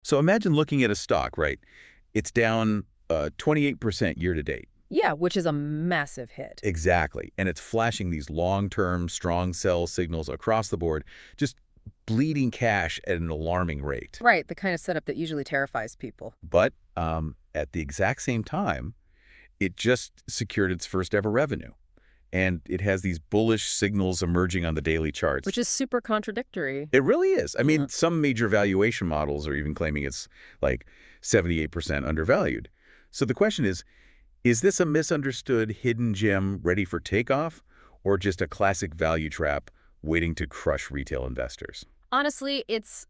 So imagine looking at a stock, right? It's down 28% year to date. Yeah, which is a massive hit. Exactly. And it's flashing these long-term strong sell signals across the board, just bleeding cash at an alarming rate. Right, the kind of setup that usually terrifies people. But at the exact same time, it just secured its first ever revenue. And it has these bullish signals emerging on the daily charts. Which is super contradictory. It really is. I Yeah. mean, some major valuation models are even claiming it's like 78% undervalued. So the question is this a misunderstood hidden gem ready for takeoff, or just a classic value trap waiting to crush retail investors? Honestly, it's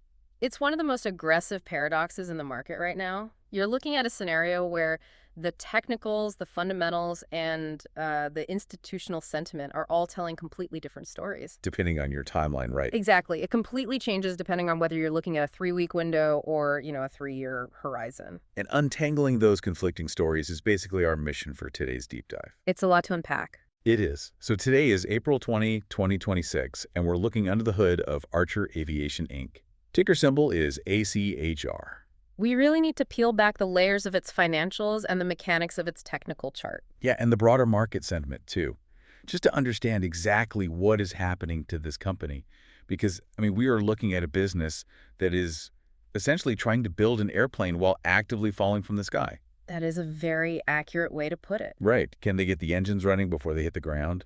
one of the most aggressive paradoxes in the market right now. You're looking at a scenario where the technicals, the fundamentals, and the institutional sentiment are all telling completely different stories. Depending on your timeline, right? Exactly. It completely changes depending on whether you're looking at a 3-week window or, a 3-year horizon. And untangling those conflicting stories is basically our mission for today's deep dive. It's a lot to unpack. It is. So today is April 20, 2026, and we're looking under the hood of Archer Aviation, Inc. Ticker symbol is ACHR. We really need to peel back the layers of its financials and the mechanics of its technical chart. Yeah, and the broader market sentiment, too, just to understand exactly what is happening to this company. Because, I mean, we are looking at a business that is essentially trying to build an airplane while actively falling from the sky. That is a very accurate way to put it. Right. Can they get the engines running before they hit the ground?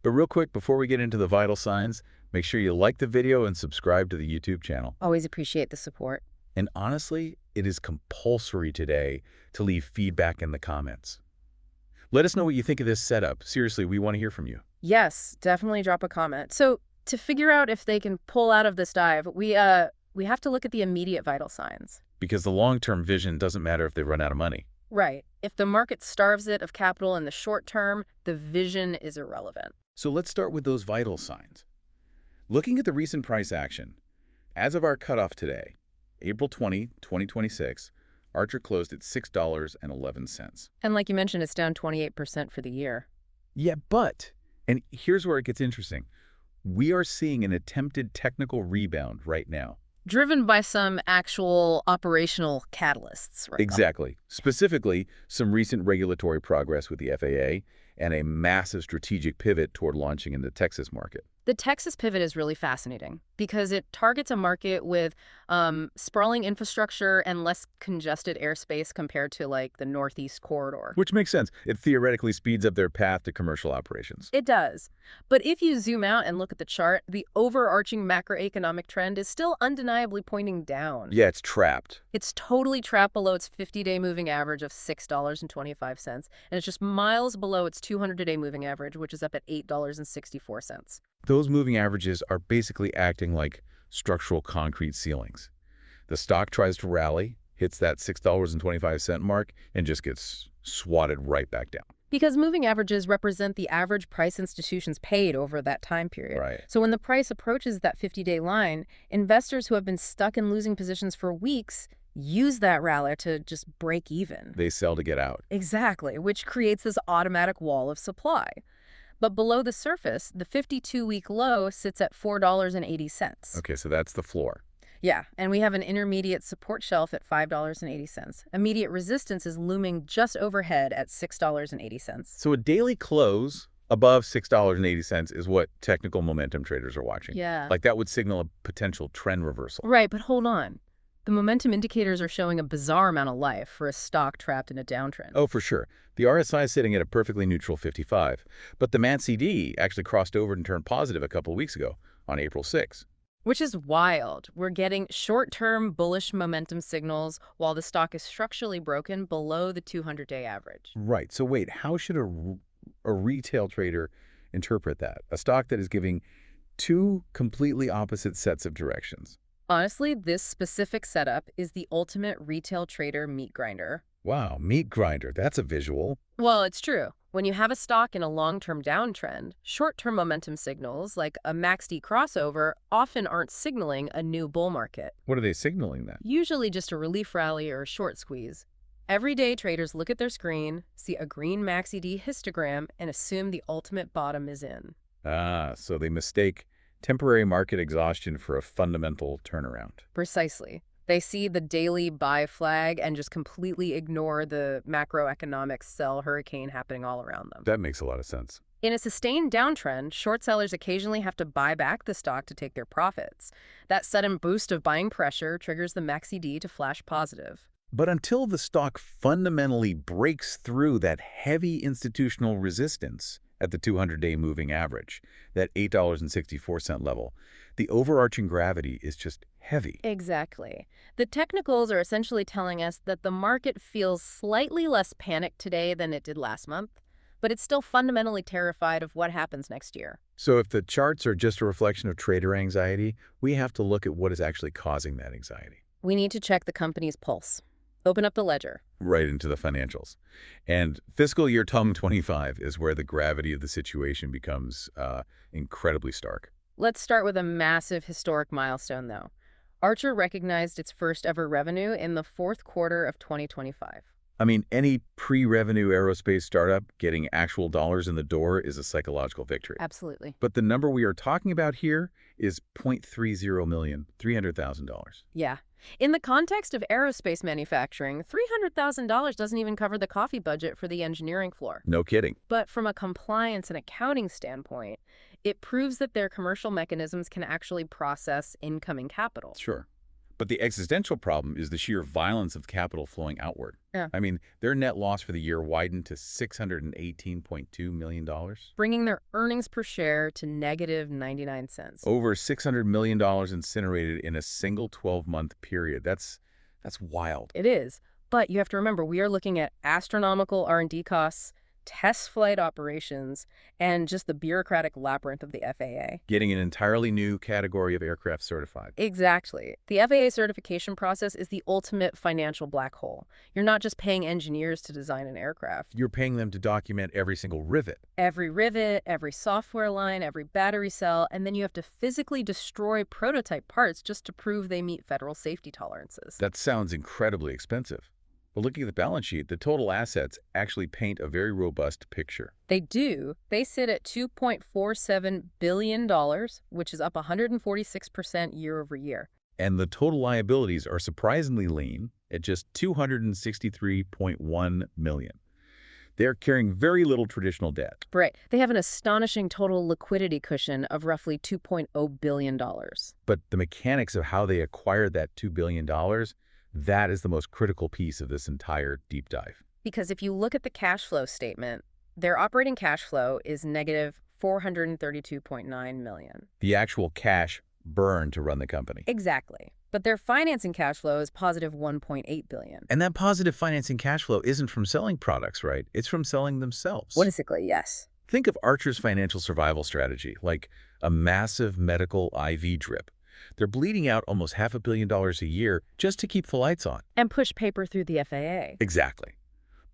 But real quick, before we get into the vital signs, make sure you like the video and subscribe to the YouTube channel. Always appreciate the support. And honestly, it is compulsory today to leave feedback in the comments. Let us know what you think of this setup. Seriously, we want to hear from you. Yes, definitely drop a comment. So to figure out if they can pull out of this dive, we have to look at the immediate vital signs. Because the long-term vision doesn't matter if they run out of money. Right. If the market starves it of capital in the short term, the vision is irrelevant. So let's start with those vital signs. Looking at the recent price action, as of our cutoff today, April 20, 2026, Archer closed at $6.11. And like you mentioned, it's down 28% for the year. Yeah, and here's where it gets interesting. We are seeing an attempted technical rebound right now. Driven by some actual operational catalysts, right? Exactly. Specifically, some recent regulatory progress with the FAA and a massive strategic pivot toward launching in the Texas market. The Texas pivot is really fascinating because it targets a market with sprawling infrastructure and less congested airspace compared to, like, the Northeast corridor. Which makes sense. It theoretically speeds up their path to commercial operations. It does. But if you zoom out and look at the chart, the overarching macroeconomic trend is still undeniably pointing down. Yeah, it's trapped. It's totally trapped below its 50-day moving average of $6.25, and it's just miles below its 200-day moving average, which is up at $8.64. Those moving averages are basically acting like structural concrete ceilings. The stock tries to rally, hits that $6.25 mark, and just gets swatted right back down. Because moving averages represent the average price institutions paid over that time period. Right. So when the price approaches that 50-day line, investors who have been stuck in losing positions for weeks use that rally to just break even. They sell to get out. Exactly, which creates this automatic wall of supply. But below the surface, the 52-week low sits at $4.80. Okay, so that's the floor. Yeah, and we have an intermediate support shelf at $5.80. Immediate resistance is looming just overhead at $6.80. So a daily close above $6.80 is what technical momentum traders are watching. Yeah. Like that would signal a potential trend reversal. Right, but hold on. The momentum indicators are showing a bizarre amount of life for a stock trapped in a downtrend. Oh, for sure. The RSI is sitting at a perfectly neutral 55, but the MACD actually crossed over and turned positive a couple of weeks ago on April 6. Which is wild. We're getting short-term bullish momentum signals while the stock is structurally broken below the 200-day average. Right. So wait, how should a retail trader interpret that? A stock that is giving two completely opposite sets of directions. Honestly, this specific setup is the ultimate retail trader meat grinder. Wow, meat grinder. That's a visual. Well, it's true. When you have a stock in a long-term downtrend, short-term momentum signals like a MACD crossover often aren't signaling a new bull market. What are they signaling then? Usually just a relief rally or a short squeeze. Every day, traders look at their screen, see a green MACD histogram, and assume the ultimate bottom is in. Ah, so they mistake temporary market exhaustion for a fundamental turnaround. Precisely. They see the daily buy flag and just completely ignore the macroeconomic sell hurricane happening all around them. That makes a lot of sense. In a sustained downtrend, short sellers occasionally have to buy back the stock to take their profits. That sudden boost of buying pressure triggers the MACD to flash positive. But until the stock fundamentally breaks through that heavy institutional resistance at the 200-day moving average, that $8.64 level, the overarching gravity is just heavy. Exactly. The technicals are essentially telling us that the market feels slightly less panicked today than it did last month, but it's still fundamentally terrified of what happens next year. So if the charts are just a reflection of trader anxiety, we have to look at what is actually causing that anxiety. We need to check the company's pulse. Open up the ledger. Right into the financials. And fiscal year 2025 is where the gravity of the situation becomes incredibly stark. Let's start with a massive historic milestone, though. Archer recognized its first ever revenue in the fourth quarter of 2025. I mean, any pre-revenue aerospace startup getting actual dollars in the door is a psychological victory. Absolutely. But the number we are talking about here is $0.30 million, $300,000. Yeah. In the context of aerospace manufacturing, $300,000 doesn't even cover the coffee budget for the engineering floor. No kidding. But from a compliance and accounting standpoint, it proves that their commercial mechanisms can actually process incoming capital. Sure. But the existential problem is the sheer violence of capital flowing outward. Yeah. I mean, their net loss for the year widened to $618.2 million. Bringing their earnings per share to negative 99 cents. Over $600 million incinerated in a single 12-month period. That's wild. It is. But you have to remember, we are looking at astronomical R&D costs, test flight operations, and just the bureaucratic labyrinth of the FAA. Getting an entirely new category of aircraft certified. Exactly. The FAA certification process is the ultimate financial black hole. You're not just paying engineers to design an aircraft. You're paying them to document every single rivet. Every rivet, every software line, every battery cell, and then you have to physically destroy prototype parts just to prove they meet federal safety tolerances. That sounds incredibly expensive. But looking at the balance sheet, the total assets actually paint a very robust picture. They do. They sit at $2.47 billion, which is up 146% year over year. And the total liabilities are surprisingly lean at just $263.1 million. They're carrying very little traditional debt. Right. They have an astonishing total liquidity cushion of roughly $2.0 billion. But the mechanics of how they acquired that $2 billion, that is the most critical piece of this entire deep dive. Because if you look at the cash flow statement, their operating cash flow is negative $432.9 million. The actual cash burn to run the company. Exactly. But their financing cash flow is positive $1.8 billion. And that positive financing cash flow isn't from selling products, right? It's from selling themselves. Basically, yes. Think of Archer's financial survival strategy, like a massive medical IV drip. They're bleeding out almost $500 million a year just to keep the lights on. And push paper through the FAA. Exactly.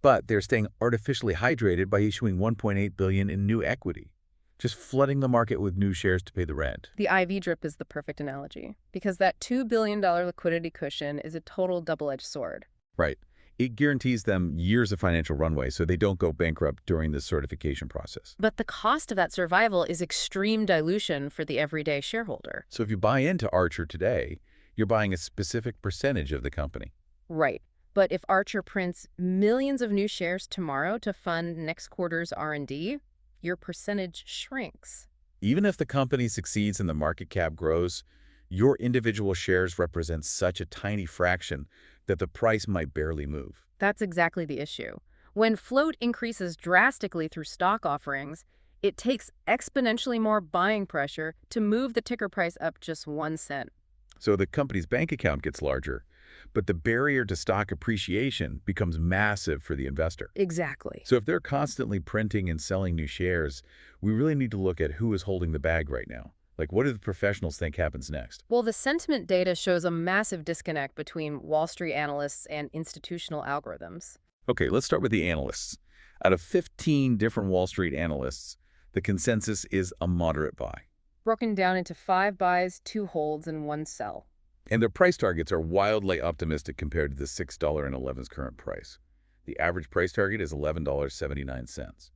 But they're staying artificially hydrated by issuing $1.8 billion in new equity, just flooding the market with new shares to pay the rent. The IV drip is the perfect analogy, because that $2 billion liquidity cushion is a total double-edged sword. Right. It guarantees them years of financial runway so they don't go bankrupt during the certification process. But the cost of that survival is extreme dilution for the everyday shareholder. So if you buy into Archer today, you're buying a specific percentage of the company. Right. But if Archer prints millions of new shares tomorrow to fund next quarter's R&D, your percentage shrinks. Even if the company succeeds and the market cap grows, your individual shares represent such a tiny fraction that the price might barely move. That's exactly the issue. When float increases drastically through stock offerings, it takes exponentially more buying pressure to move the ticker price up just 1 cent. So the company's bank account gets larger, but the barrier to stock appreciation becomes massive for the investor. Exactly. So if they're constantly printing and selling new shares, we really need to look at who is holding the bag right now. Like, what do the professionals think happens next? Well, the sentiment data shows a massive disconnect between Wall Street analysts and institutional algorithms. Okay, let's start with the analysts. Out of 15 different Wall Street analysts, the consensus is a moderate buy. Broken down into 5 buys, 2 holds, and 1 sell. And their price targets are wildly optimistic compared to the $6.11's current price. The average price target is $11.79.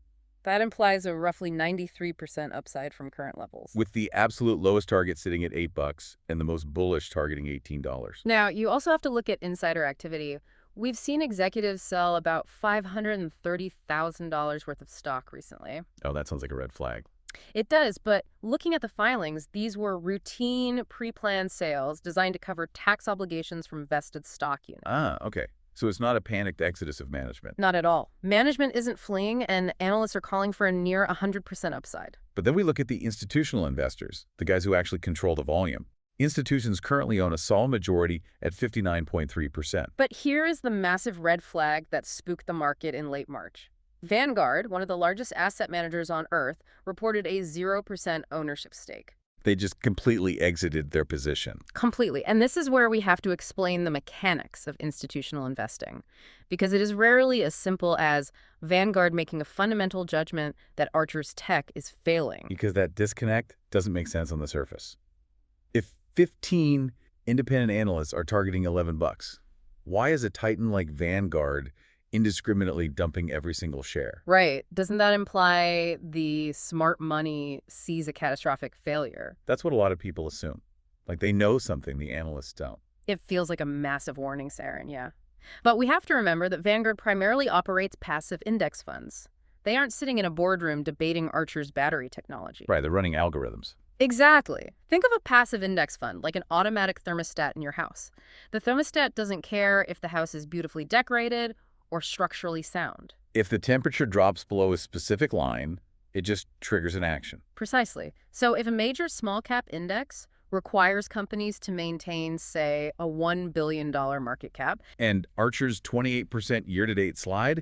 That implies a roughly 93% upside from current levels. with the absolute lowest target sitting at $8 and the most bullish targeting $18. Now, you also have to look at insider activity. We've seen executives sell about $530,000 worth of stock recently. Oh, that sounds like a red flag. It does, but looking at the filings, these were routine, pre-planned sales designed to cover tax obligations from vested stock units. Ah, okay. So it's not a panicked exodus of management. Not at all. Management isn't fleeing, and analysts are calling for a near 100% upside. But then we look at the institutional investors, the guys who actually control the volume. Institutions currently own a solid majority at 59.3%. But here is the massive red flag that spooked the market in late March. Vanguard, one of the largest asset managers on Earth, reported a 0% ownership stake. They just completely exited their position. Completely. And this is where we have to explain the mechanics of institutional investing, because it is rarely as simple as Vanguard making a fundamental judgment that Archer's tech is failing. Because that disconnect doesn't make sense on the surface. If 15 independent analysts are targeting $11, why is a titan like Vanguard indiscriminately dumping every single share? Right. Doesn't that imply the smart money sees a catastrophic failure? That's what a lot of people assume. Like they know something the analysts don't. It feels like a massive warning siren, yeah. But we have to remember that Vanguard primarily operates passive index funds. They aren't sitting in a boardroom debating Archer's battery technology. Right, they're running algorithms. Exactly. Think of a passive index fund, like an automatic thermostat in your house. The thermostat doesn't care if the house is beautifully decorated or structurally sound. If the temperature drops below a specific line, it just triggers an action. Precisely. So if a major small cap index requires companies to maintain, say, a $1 billion market cap, And Archer's 28% year-to-date slide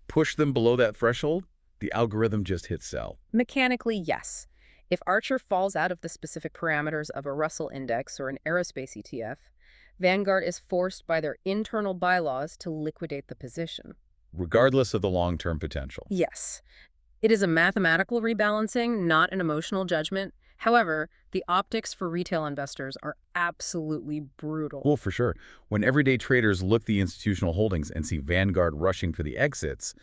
pushed them below that threshold, the algorithm just hit sell. mechanically, yes. If Archer falls out of the specific parameters of a Russell index or an aerospace ETF, Vanguard is forced by their internal bylaws to liquidate the position. Regardless of the long-term potential. Yes. It is a mathematical rebalancing, not an emotional judgment. However, the optics for retail investors are absolutely brutal. Well, for sure. When everyday traders look at the institutional holdings and see Vanguard rushing for the exits,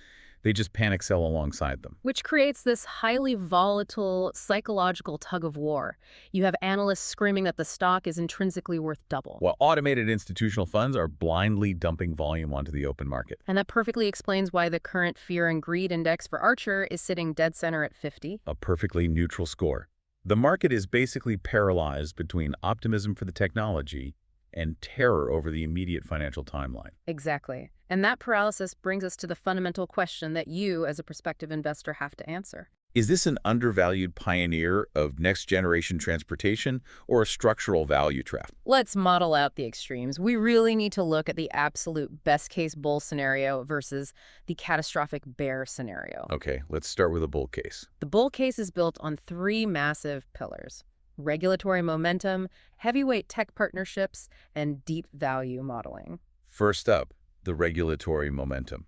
they just panic sell alongside them. Which creates this highly volatile psychological tug of war. You have analysts screaming that the stock is intrinsically worth double. While automated institutional funds are blindly dumping volume onto the open market. And that perfectly explains why the current fear and greed index for Archer is sitting dead center at 50. A perfectly neutral score. The market is basically paralyzed between optimism for the technology and terror over the immediate financial timeline. Exactly. And that paralysis brings us to the fundamental question that you, as a prospective investor, have to answer. Is this an undervalued pioneer of next-generation transportation or a structural value trap? Let's model out the extremes. We really need to look at the absolute best-case bull scenario versus the catastrophic bear scenario. Okay, let's start with a bull case. The bull case is built on three massive pillars: regulatory momentum, heavyweight tech partnerships, and deep value modeling. First up, the regulatory momentum.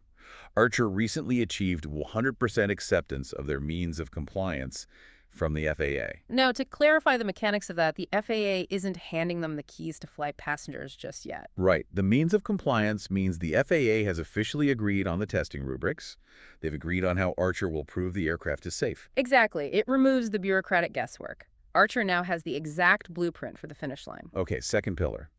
Archer recently achieved 100% acceptance of their means of compliance from the FAA. Now, to clarify the mechanics of that, the FAA isn't handing them the keys to fly passengers just yet. Right. The means of compliance means the FAA has officially agreed on the testing rubrics. They've agreed on how Archer will prove the aircraft is safe. Exactly. It removes the bureaucratic guesswork. Archer now has the exact blueprint for the finish line. Okay, second pillar.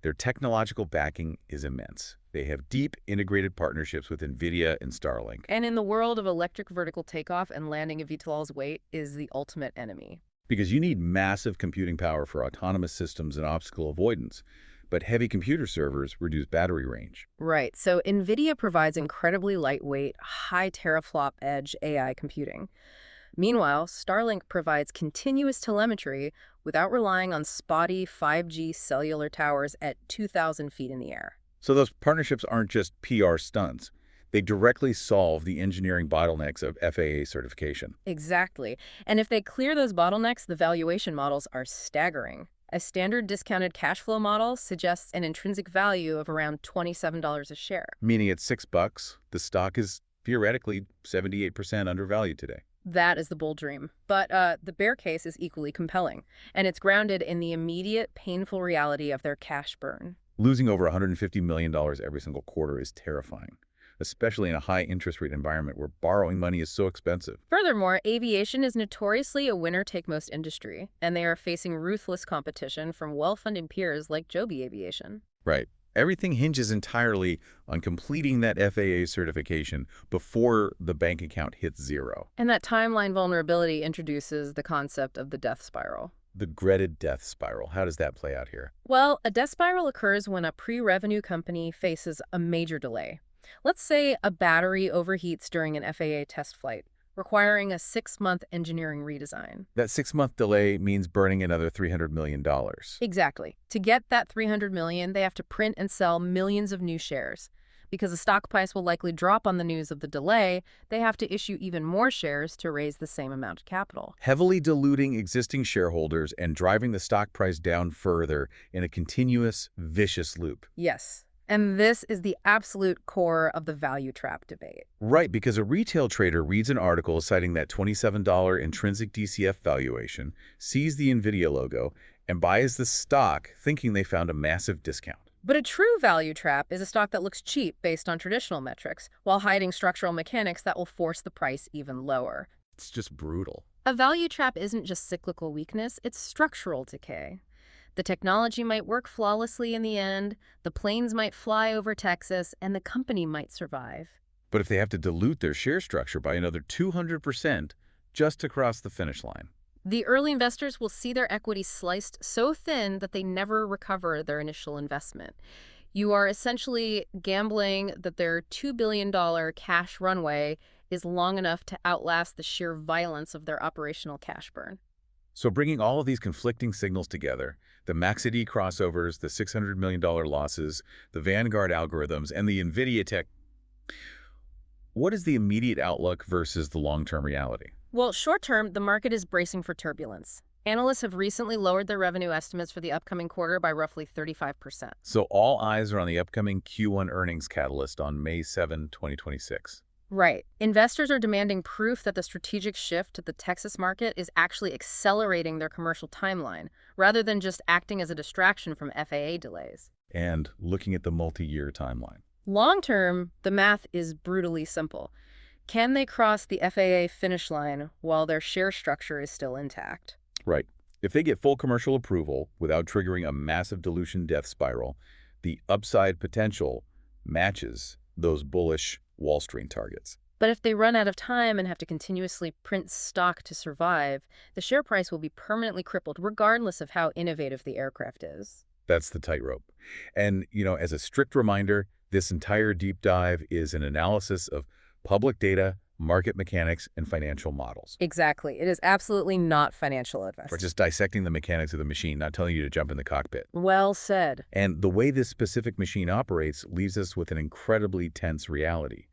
Their technological backing is immense. They have deep integrated partnerships with NVIDIA and Starlink. And in the world of electric vertical takeoff and landing, eVTOL's weight is the ultimate enemy. Because you need massive computing power for autonomous systems and obstacle avoidance, but heavy computer servers reduce battery range. Right. So NVIDIA provides incredibly lightweight, high teraflop edge AI computing. Meanwhile, Starlink provides continuous telemetry without relying on spotty 5G cellular towers at 2,000 feet in the air. So those partnerships aren't just PR stunts. They directly solve the engineering bottlenecks of FAA certification. Exactly. And if they clear those bottlenecks, the valuation models are staggering. A standard discounted cash flow model suggests an intrinsic value of around $27 a share. Meaning at $6, the stock is theoretically 78% undervalued today. That is the bull dream. But the bear case is equally compelling, and it's grounded in the immediate, painful reality of their cash burn. Losing over $150 million every single quarter is terrifying, especially in a high interest rate environment where borrowing money is so expensive. Furthermore, aviation is notoriously a winner-take-most industry, and they are facing ruthless competition from well-funded peers like Joby Aviation. Right. Everything hinges entirely on completing that FAA certification before the bank account hits zero. And that timeline vulnerability introduces the concept of the death spiral. The dreaded death spiral. How does that play out here? Well, a death spiral occurs when a pre-revenue company faces a major delay. Let's say a battery overheats during an FAA test flight, requiring a 6-month engineering redesign. That 6-month delay means burning another $300 million. Exactly. To get that $300 million, they have to print and sell millions of new shares. Because the stock price will likely drop on the news of the delay, they have to issue even more shares to raise the same amount of capital. Heavily diluting existing shareholders and driving the stock price down further in a continuous, vicious loop. Yes. And this is the absolute core of the value trap debate. Right, because a retail trader reads an article citing that $27 intrinsic DCF valuation, sees the NVIDIA logo, and buys the stock thinking they found a massive discount. But a true value trap is a stock that looks cheap based on traditional metrics, while hiding structural mechanics that will force the price even lower. It's just brutal. A value trap isn't just cyclical weakness, it's structural decay. The technology might work flawlessly in the end, the planes might fly over Texas, and the company might survive. But if they have to dilute their share structure by another 200% just to cross the finish line. The early investors will see their equity sliced so thin that they never recover their initial investment. You are essentially gambling that their $2 billion cash runway is long enough to outlast the sheer violence of their operational cash burn. So bringing all of these conflicting signals together, the Maxity crossovers, the $600 million losses, the Vanguard algorithms, and the NVIDIA tech, what is the immediate outlook versus the long-term reality? Well, short term, the market is bracing for turbulence. Analysts have recently lowered their revenue estimates for the upcoming quarter by roughly 35%. So all eyes are on the upcoming Q1 earnings catalyst on May 7, 2026. Right. Investors are demanding proof that the strategic shift to the Texas market is actually accelerating their commercial timeline, rather than just acting as a distraction from FAA delays. And looking at the multi-year timeline. Long term, the math is brutally simple. Can they cross the FAA finish line while their share structure is still intact? Right. If they get full commercial approval without triggering a massive dilution death spiral, the upside potential matches those bullish Wall Street targets. But if they run out of time and have to continuously print stock to survive, the share price will be permanently crippled regardless of how innovative the aircraft is. That's the tightrope. And, as a strict reminder, this entire deep dive is an analysis of public data, market mechanics, and financial models. Exactly. It is absolutely not financial advice. We're just dissecting the mechanics of the machine, not telling you to jump in the cockpit. Well said. And the way this specific machine operates leaves us with an incredibly tense reality.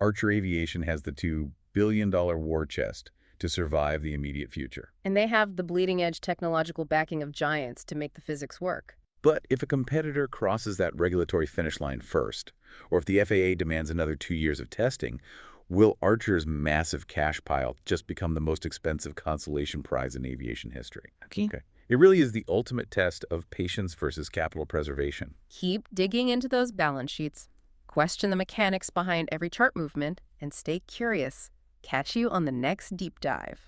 Archer Aviation has the $2 billion war chest to survive the immediate future. And they have the bleeding-edge technological backing of giants to make the physics work. But if a competitor crosses that regulatory finish line first, or if the FAA demands another 2 years of testing, will Archer's massive cash pile just become the most expensive consolation prize in aviation history? Okay. It really is the ultimate test of patience versus capital preservation. Keep digging into those balance sheets. Question the mechanics behind every chart movement, and stay curious. Catch you on the next deep dive.